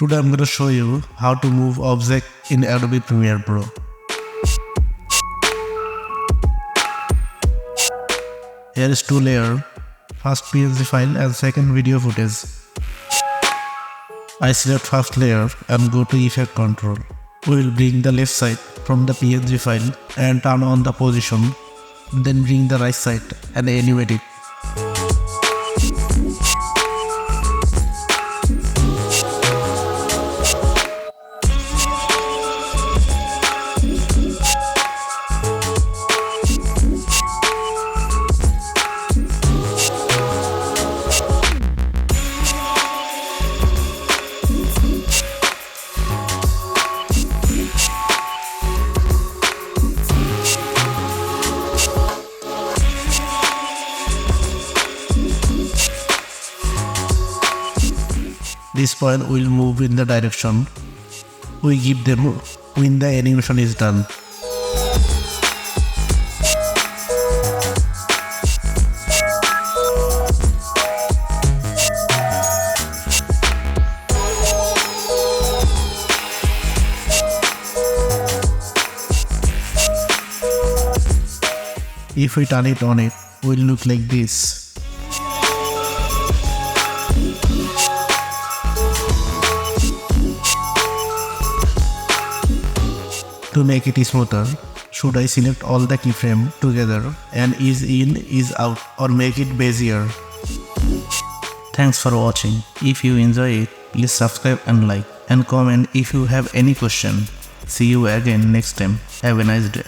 Today I'm going to show you how to move object in Adobe Premiere Pro. Here is two layers, first PNG file and second video footage. I select first layer and go to Effect Control. We will bring the left side from the PNG file and turn on the position, then bring the right side and animate it. This point will move in the direction we give them when the animation is done. If we turn it on, it will look like this. To make it smoother, should I select all the keyframe together and ease in, ease out, or make it bezier? Thanks for watching. If you enjoy it, please subscribe and like, and comment if you have any question. See you again next time. Have a nice day.